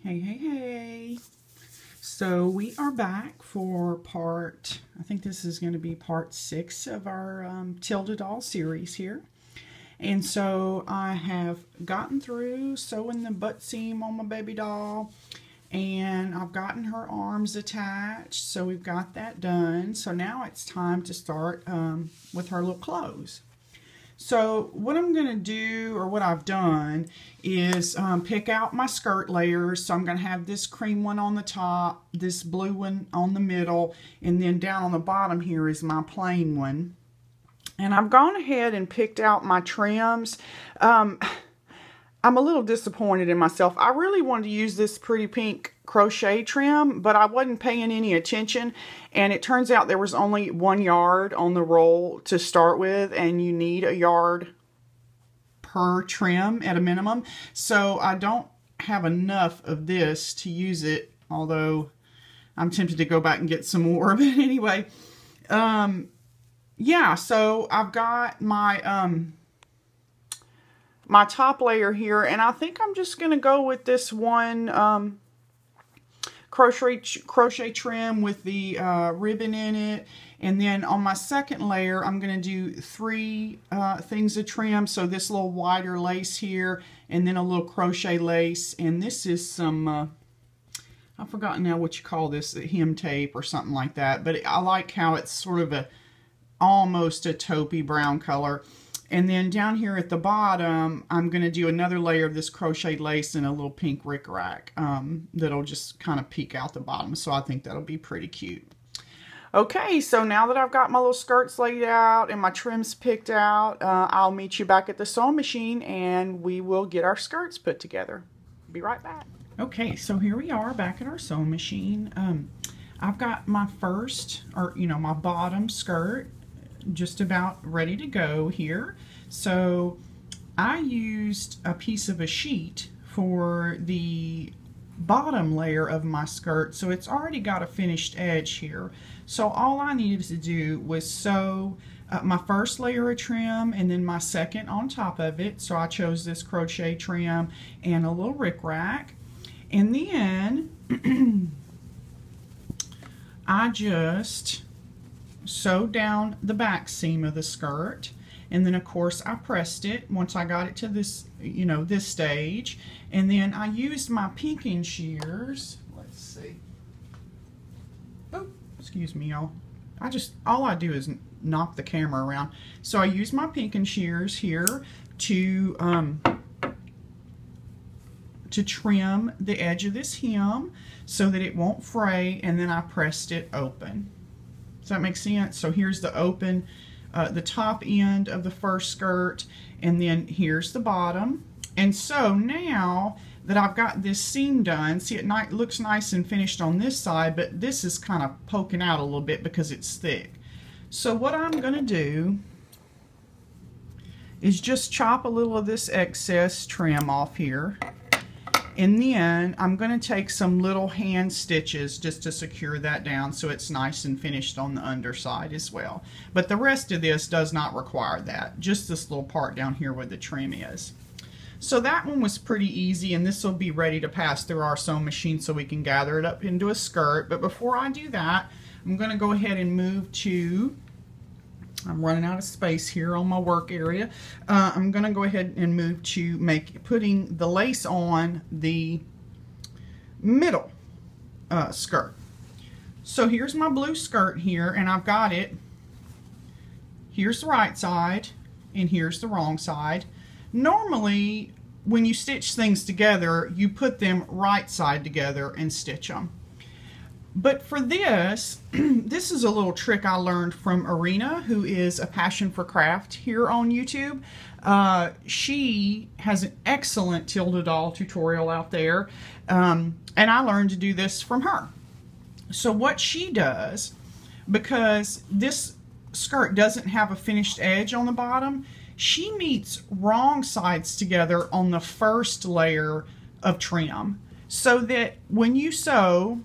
Hey, hey, hey. So we are back for part, I think this is going to be part 6 of our Tilda doll series here. And so I have gotten through sewing the butt seam on my baby doll, and I've gotten her arms attached, so we've got that done. So now it's time to start with her little clothes. So what I'm going to do, or what I've done, is pick out my skirt layers. So I'm going to have this cream one on the top, this blue one on the middle, and then down on the bottom here is my plain one. And I've gone ahead and picked out my trims. I'm a little disappointed in myself. I really wanted to use this pretty pink crochet trim, but I wasn't paying any attention, and it turns out there was only 1 yard on the roll to start with, and you need a yard per trim at a minimum. So I don't have enough of this to use it, although I'm tempted to go back and get some more. But anyway, yeah, so I've got my my top layer here, and I think I'm just going to go with this one crochet trim with the ribbon in it. And then on my second layer, I'm going to do 3 things of trim. So this little wider lace here, and then a little crochet lace. And this is some, I've forgotten now what you call this, the hem tape or something like that. But I like how it's sort of almost a taupey brown color. And then down here at the bottom, I'm going to do another layer of this crochet lace and a little pink rickrack that'll just kind of peek out the bottom. So I think that'll be pretty cute. Okay, so now that I've got my little skirts laid out and my trims picked out, I'll meet you back at the sewing machine and we will get our skirts put together. Be right back. Okay, so here we are back at our sewing machine. I've got my first, or my bottom skirt just about ready to go here. So I used a piece of a sheet for the bottom layer of my skirt, so it's already got a finished edge here. So all I needed to do was sew my first layer of trim and then my second on top of it. So I chose this crochet trim and a little rickrack, and then I just sewed down the back seam of the skirt, and then of course I pressed it once I got it to this, this stage, and then I used my pinking shears. Let's see. Oh, excuse me, y'all. All I do is knock the camera around. So I used my pinking shears here to trim the edge of this hem so that it won't fray, and then I pressed it open. Does that make sense? So here's the open, the top end of the first skirt, and then here's the bottom. And so now that I've got this seam done, see, it looks nice and finished on this side, but this is kind of poking out a little bit because it's thick. So what I'm going to do is just chop a little of this excess trim off here. And then I'm going to take some little hand stitches just to secure that down so it's nice and finished on the underside as well. But the rest of this does not require that. Just this little part down here where the trim is. So that one was pretty easy, and this will be ready to pass through our sewing machine so we can gather it up into a skirt. But before I do that, I'm going to go ahead and move to... I'm running out of space here on my work area. I'm going to go ahead and move to putting the lace on the middle skirt. So here's my blue skirt here, and I've got it. Here's the right side, and here's the wrong side. Normally, when you stitch things together, you put them right side together and stitch them. But for this, this is a little trick I learned from Erin, who is a Passion for Craft here on YouTube. She has an excellent Tilda doll tutorial out there, and I learned to do this from her. So what she does, because this skirt doesn't have a finished edge on the bottom, she meets wrong sides together on the first layer of trim, so that when you sew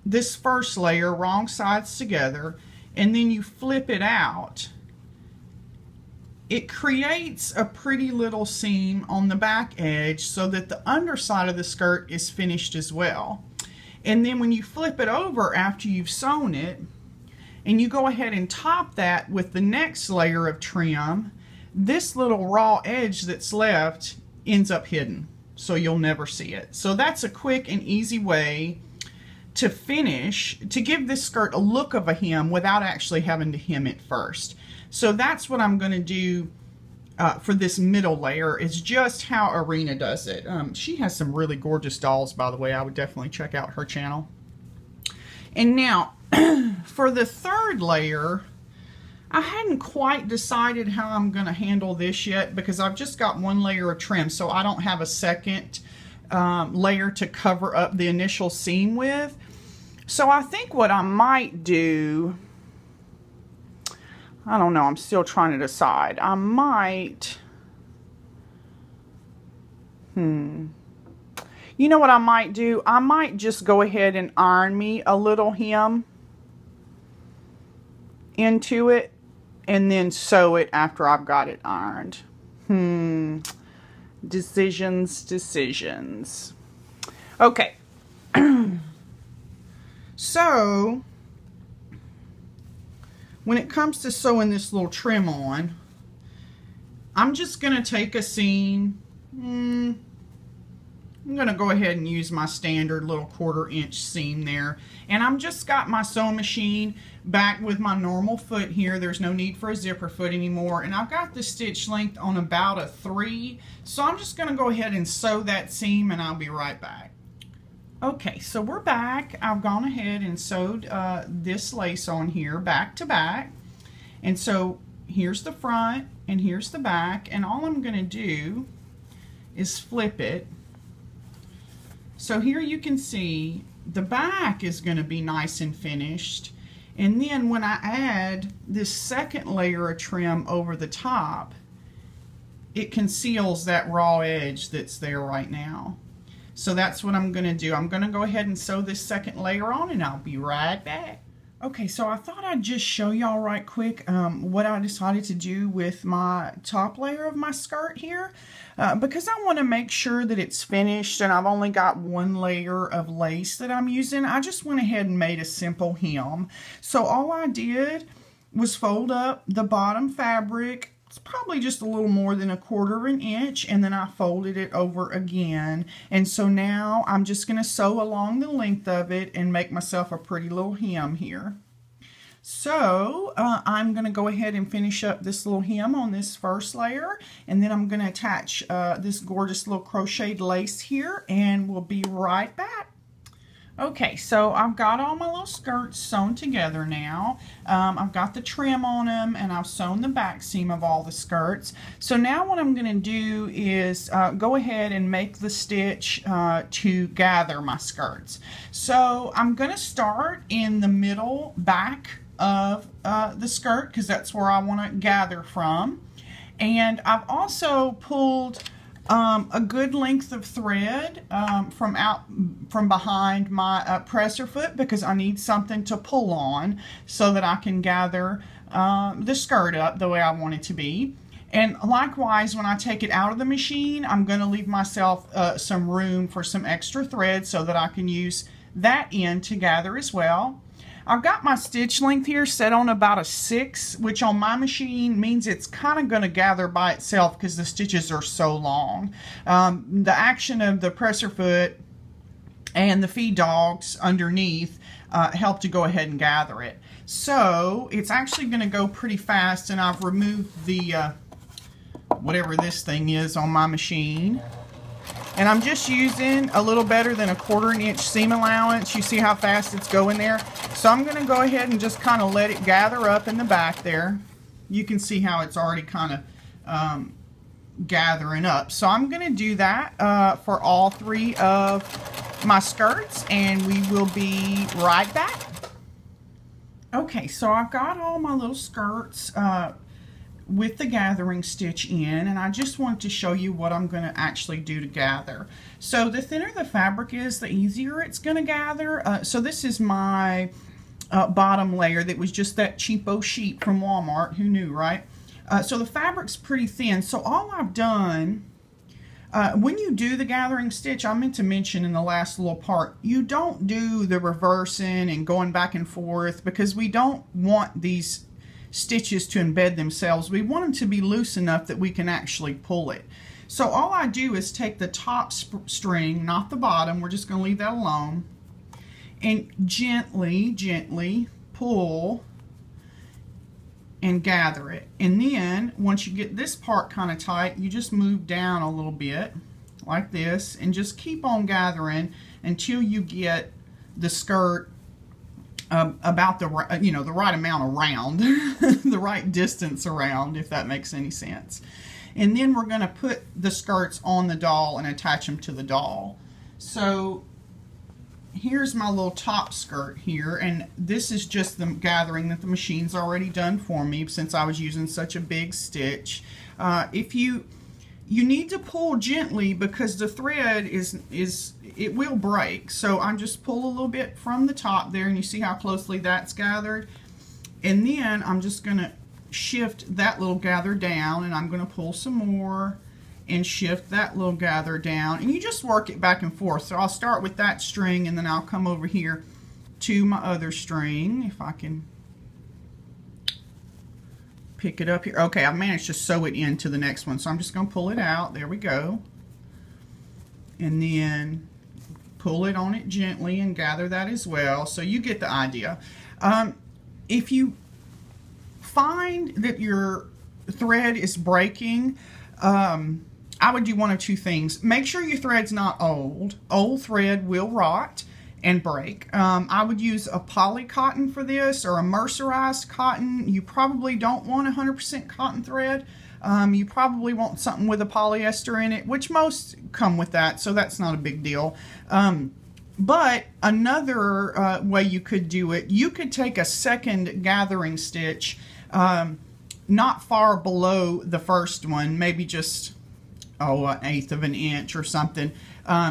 this first layer wrong sides together and then you flip it out, it creates a pretty little seam on the back edge so that the underside of the skirt is finished as well. And then when you flip it over after you've sewn it, and you go ahead and top that with the next layer of trim, this little raw edge that's left ends up hidden, so you'll never see it. So that's a quick and easy way to finish, to give this skirt a look of a hem without actually having to hem it first. So that's what I'm going to do for this middle layer, is just how Erin does it. She has some really gorgeous dolls, by the way. I would definitely check out her channel. And now for the third layer, I hadn't quite decided how I'm going to handle this yet, because I've just got one layer of trim, so I don't have a second layer to cover up the initial seam with. So I think what I might do, I don't know, I'm still trying to decide. I might, you know what I might do? I might just go ahead and iron me a little hem into it and then sew it after I've got it ironed. Decisions. Okay. So when it comes to sewing this little trim on, I'm just going to take a seam. I'm going to go ahead and use my standard little 1/4 inch seam there. And I'm just got my sewing machine back with my normal foot here. There's no need for a zipper foot anymore. And I've got the stitch length on about a 3. So I'm just going to go ahead and sew that seam, and I'll be right back. Okay, so we're back. I've gone ahead and sewed this lace on here back to back. And so here's the front and here's the back. And all I'm going to do is flip it. So here you can see the back is going to be nice and finished. And then when I add this second layer of trim over the top, it conceals that raw edge that's there right now. So that's what I'm going to do. I'm going to go ahead and sew this second layer on, and I'll be right back. Okay, so I thought I'd just show y'all right quick what I decided to do with my top layer of my skirt here. Because I want to make sure that it's finished and I've only got one layer of lace that I'm using, I just went ahead and made a simple hem. So all I did was fold up the bottom fabric. It's probably just a little more than 1/4 inch, and then I folded it over again. And so now I'm just going to sew along the length of it and make myself a pretty little hem here. So I'm going to go ahead and finish up this little hem on this first layer, and then I'm going to attach this gorgeous little crocheted lace here, and we'll be right back. Okay, so I've got all my little skirts sewn together now. I've got the trim on them, and I've sewn the back seam of all the skirts. So now what I'm going to do is go ahead and make the stitch to gather my skirts. So I'm going to start in the middle back of the skirt, because that's where I want to gather from. And I've also pulled a good length of thread from behind my presser foot, because I need something to pull on so that I can gather the skirt up the way I want it to be. And likewise, when I take it out of the machine, I'm going to leave myself some room for some extra thread so that I can use that end to gather as well. I've got my stitch length here set on about a 6, which on my machine means it's kind of going to gather by itself because the stitches are so long. The action of the presser foot and the feed dogs underneath help to go ahead and gather it. So it's actually going to go pretty fast, and I've removed the whatever this thing is on my machine. And I'm just using a little better than 1/4 inch seam allowance. You see how fast it's going there? So I'm going to go ahead and just kind of let it gather up in the back there. You can see how it's already kind of gathering up. So I'm going to do that for all 3 of my skirts, and we will be right back. Okay, so I've got all my little skirts with the gathering stitch in, and I just want to show you what I'm going to actually do to gather. So the thinner the fabric is, the easier it's going to gather. So this is my bottom layer that was just that cheapo sheet from Walmart. Who knew, right? So the fabric's pretty thin. So all I've done, when you do the gathering stitch, I meant to mention in the last little part, you don't do the reversing and going back and forth, because we don't want these stitches to embed themselves. We want them to be loose enough that we can actually pull it. So all I do is take the top string, not the bottom, we're just going to leave that alone, and gently pull and gather it. And then once you get this part kind of tight, you just move down a little bit like this and just keep on gathering until you get the skirt about the the right amount around, the right distance around, if that makes any sense. And then we're going to put the skirts on the doll and attach them to the doll. So here's my little top skirt here, and this is just the gathering that the machine's already done for me since I was using such a big stitch. If you need to pull gently, because the thread it will break. So I just pull a little bit from the top there, and you see how closely that's gathered. And then I'm just going to shift that little gather down, and I'm going to pull some more and shift that little gather down, and you just work it back and forth. So I'll start with that string, and then I'll come over here to my other string, if I can pick it up here. Okay, I've managed to sew it into the next one, so I'm just going to pull it out. There we go. And then pull it on it gently and gather that as well. So you get the idea. If you find that your thread is breaking, I would do one of two things. Make sure your thread's not old. Old thread will rot and break. I would use a poly cotton for this, or a mercerized cotton. You probably don't want 100% cotton thread. You probably want something with a polyester in it, which most come with that, so that's not a big deal. But another way you could do it, you could take a second gathering stitch not far below the first one, maybe just an 1/8 of an inch or something.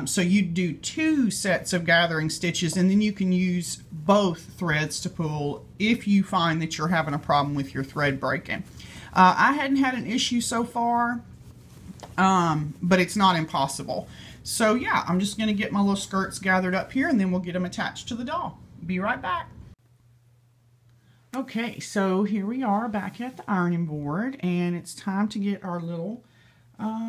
So you do 2 sets of gathering stitches, and then you can use both threads to pull if you find that you're having a problem with your thread breaking. I hadn't had an issue so far, but it's not impossible. So yeah, I'm just going to get my little skirts gathered up here, and then we'll get them attached to the doll. Be right back. Okay, so here we are back at the ironing board, and it's time to get our little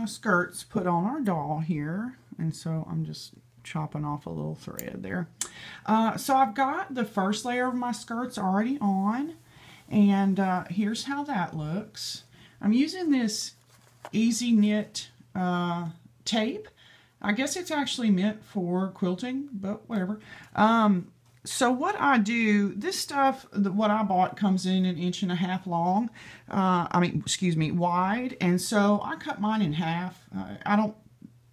skirts put on our doll here. And so I'm just chopping off a little thread there. So I've got the first layer of my skirts already on, and here's how that looks. I'm using this Easy Knit tape. I guess it's actually meant for quilting, but whatever. So what I do, this stuff, what I bought comes in 1.5 inches long. Wide. And so I cut mine in half.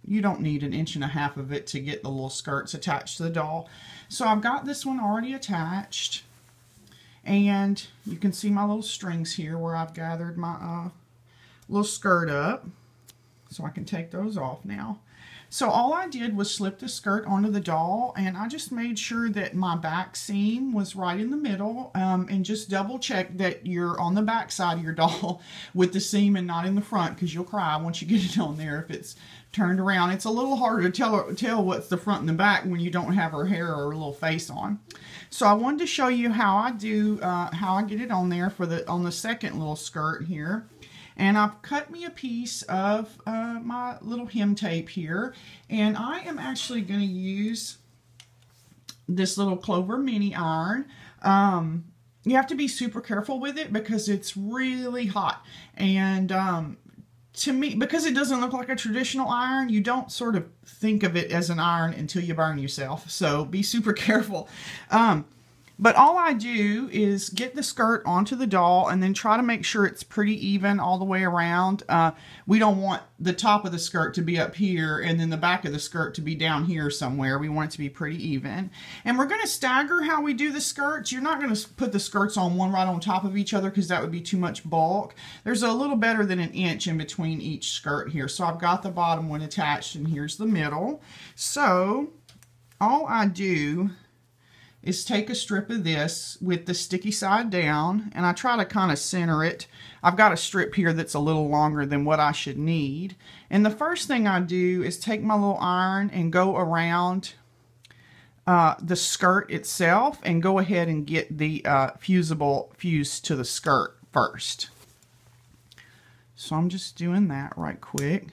You don't need 1.5 inches of it to get the little skirts attached to the doll. So I've got this one already attached. And you can see my little strings here where I've gathered my little skirt up. So I can take those off now. So all I did was slip the skirt onto the doll, and I just made sure that my back seam was right in the middle, and just double check that you're on the back side of your doll with the seam and not in the front, because you'll cry once you get it on there if it's turned around. It's a little harder to tell what's the front and the back when you don't have her hair or her little face on. So I wanted to show you how I do, how I get it on there for on the second little skirt here. And I've cut me a piece of my little hem tape here, and I am actually going to use this little Clover mini iron. You have to be super careful with it because it's really hot, and to me, because it doesn't look like a traditional iron, you don't sort of think of it as an iron until you burn yourself, so be super careful. But all I do is get the skirt onto the doll and then try to make sure it's pretty even all the way around. We don't want the top of the skirt to be up here and then the back of the skirt to be down here somewhere. We want it to be pretty even. And we're going to stagger how we do the skirts. You're not going to put the skirts on one right on top of each other because that would be too much bulk. There's a little better than 1 inch in between each skirt here. So I've got the bottom one attached, and here's the middle. So all I do is take a strip of this with the sticky side down, and I try to kind of center it. I've got a strip here that's a little longer than what I should need. And the first thing I do is take my little iron and go around the skirt itself and go ahead and get the fusible fused to the skirt first. So I'm just doing that right quick.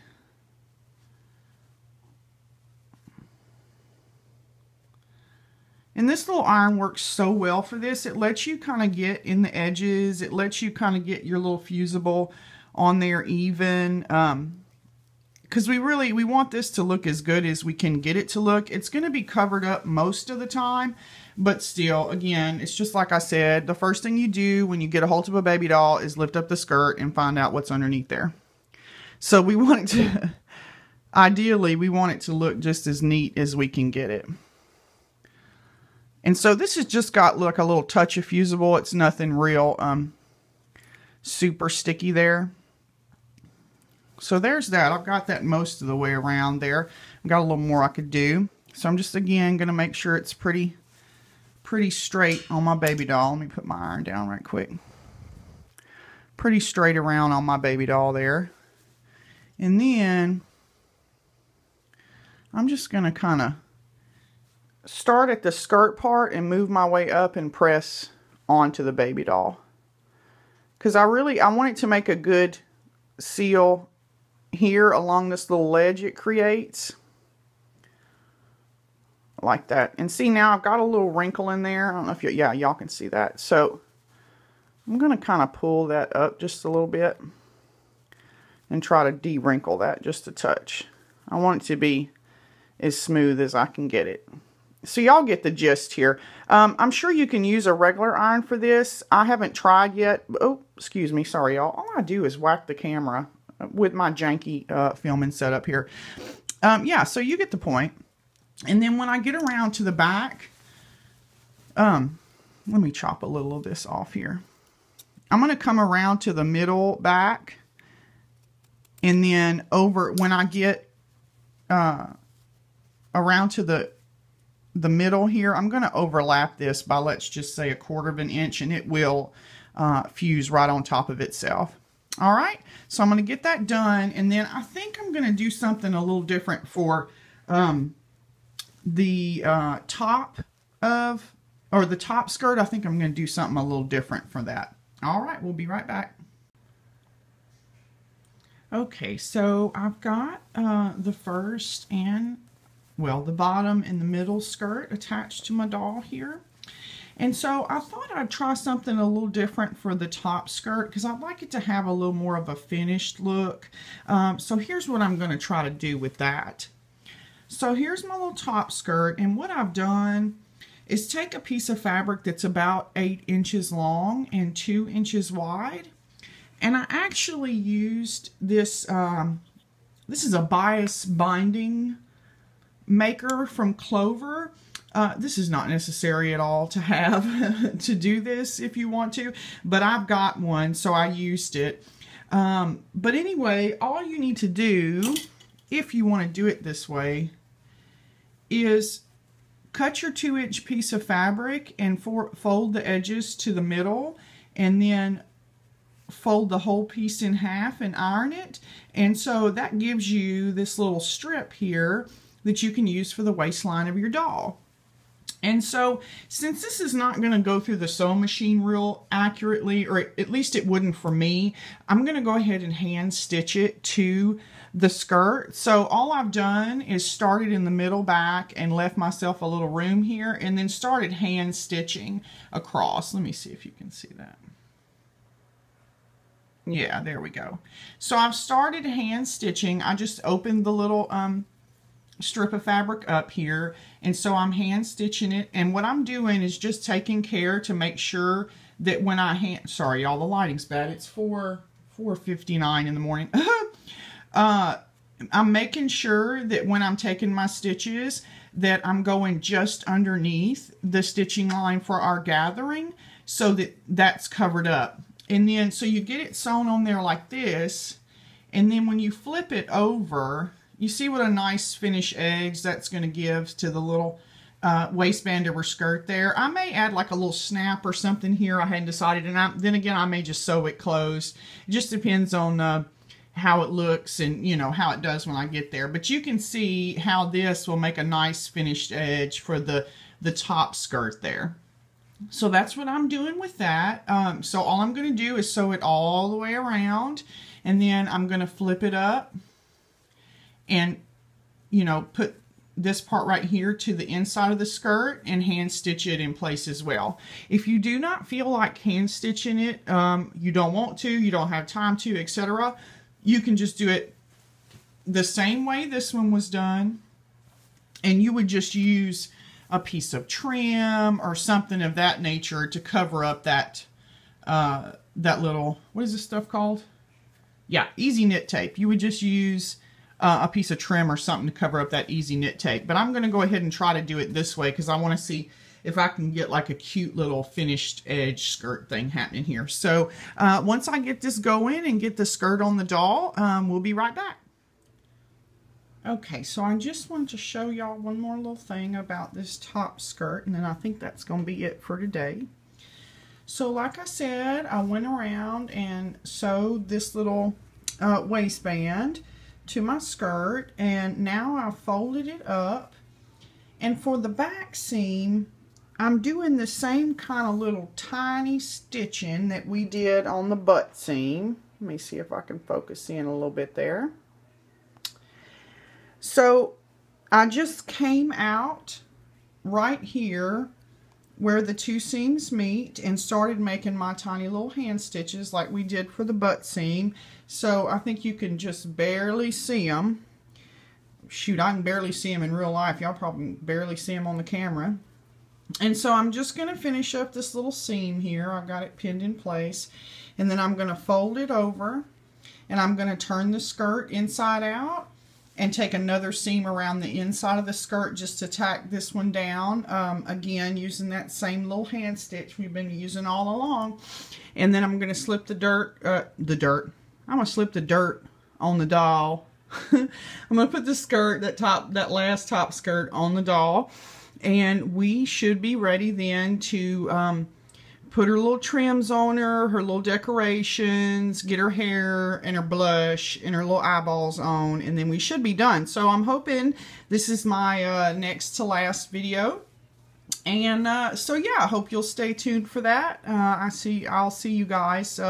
And this little iron works so well for this. It lets you kind of get in the edges. It lets you kind of get your little fusible on there even. Because we want this to look as good as we can get it to look. It's going to be covered up most of the time. But still, again, it's just like I said. The first thing you do when you get a hold of a baby doll is lift up the skirt and find out what's underneath there. So we want it to, ideally, we want it to look just as neat as we can get it. And so this has just got like a little touch of fusible. It's nothing real super sticky there. So there's that. I've got that most of the way around there. I've got a little more I could do. So I'm just, again, going to make sure it's pretty straight on my baby doll. Let me put my iron down right quick. Pretty straight around on my baby doll there. And then I'm just going to kind of start at the skirt part and move my way up and press onto the baby doll. Because I want it to make a good seal here along this little ledge it creates. Like that. And see, now I've got a little wrinkle in there. I don't know if y'all can see that. So I'm going to kind of pull that up just a little bit and try to de-wrinkle that just a touch. I want it to be as smooth as I can get it. So y'all get the gist here. I'm sure you can use a regular iron for this. I haven't tried yet. Oh, excuse me. Sorry, y'all. All I do is whack the camera with my janky filming setup here. Yeah, so you get the point. And then when I get around to the back, let me chop a little of this off here. I'm going to come around to the middle back. And then over, when I get around to the middle here, I'm going to overlap this by, let's just say, 1/4 of an inch, and it will fuse right on top of itself. All right, so I'm going to get that done, and then I think I'm going to do something a little different for the top of, or the top skirt. I think I'm going to do something a little different for that. All right, we'll be right back. Okay, so I've got the first and, well, the bottom and the middle skirt attached to my doll here. And so I thought I'd try something a little different for the top skirt because I'd like it to have a little more of a finished look. So here's what I'm going to try to do with that. So here's my little top skirt, and what I've done is take a piece of fabric that's about 8 inches long and 2 inches wide. And I actually used this, this is a bias binding maker from Clover. This is not necessary at all to have to do this if you want to, but I've got one, so I used it. But anyway, all you need to do, if you want to do it this way, is cut your 2-inch piece of fabric and fold the edges to the middle, and then fold the whole piece in half and iron it. And so that gives you this little strip here that you can use for the waistline of your doll. And so since this is not going to go through the sewing machine real accurately, or at least it wouldn't for me, I'm going to go ahead and hand stitch it to the skirt. So all I've done is started in the middle back and left myself a little room here, and then started hand stitching across. Let me see if you can see that. Yeah, there we go. So I've started hand stitching. I just opened the little strip of fabric up here, and so I'm hand stitching it. And what I'm doing is just taking care to make sure that when I hand, sorry y'all, the lighting's bad. It's 4:59 in the morning. I'm making sure that when I'm taking my stitches that I'm going just underneath the stitching line for our gathering, so that that's covered up. And then, so you get it sewn on there like this, and then when you flip it over, you see what a nice finish edge that's going to give to the little waistband over skirt there. I may add like a little snap or something here. I hadn't decided, and then again I may just sew it closed. It just depends on how it looks and you know how it does when I get there. But you can see how this will make a nice finished edge for the top skirt there. So that's what I'm doing with that. So all I'm going to do is sew it all the way around, and then I'm going to flip it up and you know put this part right here to the inside of the skirt and hand stitch it in place as well. If you do not feel like hand stitching it, you don't want to, you don't have time to, etc., you can just do it the same way this one was done, and you would just use a piece of trim or something of that nature to cover up that that little, what is this stuff called? Yeah, easy knit tape. You would just use a piece of trim or something to cover up that easy knit tape. But I'm going to go ahead and try to do it this way because I want to see if I can get like a cute little finished edge skirt thing happening here. So once I get this going and get the skirt on the doll, we'll be right back. Okay, so I just wanted to show y'all one more little thing about this top skirt, and then I think that's going to be it for today. So like I said, I went around and sewed this little waistband to my skirt, and now I've folded it up, and for the back seam I'm doing the same kind of little tiny stitching that we did on the butt seam. Let me see if I can focus in a little bit there. So I just came out right here where the two seams meet and started making my tiny little hand stitches like we did for the butt seam. So I think you can just barely see them. Shoot, I can barely see them in real life. Y'all probably barely see them on the camera. And so I'm just going to finish up this little seam here. I've got it pinned in place. And then I'm going to fold it over, and I'm going to turn the skirt inside out and take another seam around the inside of the skirt just to tack this one down. Again, using that same little hand stitch we've been using all along. And then I'm going to slip I'm going to slip the dirt on the doll. I'm going to put the skirt, that last top skirt on the doll. And we should be ready then to put her little trims on her little decorations, get her hair and her blush and her little eyeballs on, and then we should be done. So I'm hoping this is my next to last video. And so yeah, I hope you'll stay tuned for that. I'll see you guys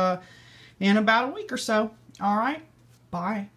in about a week or so. All right, bye.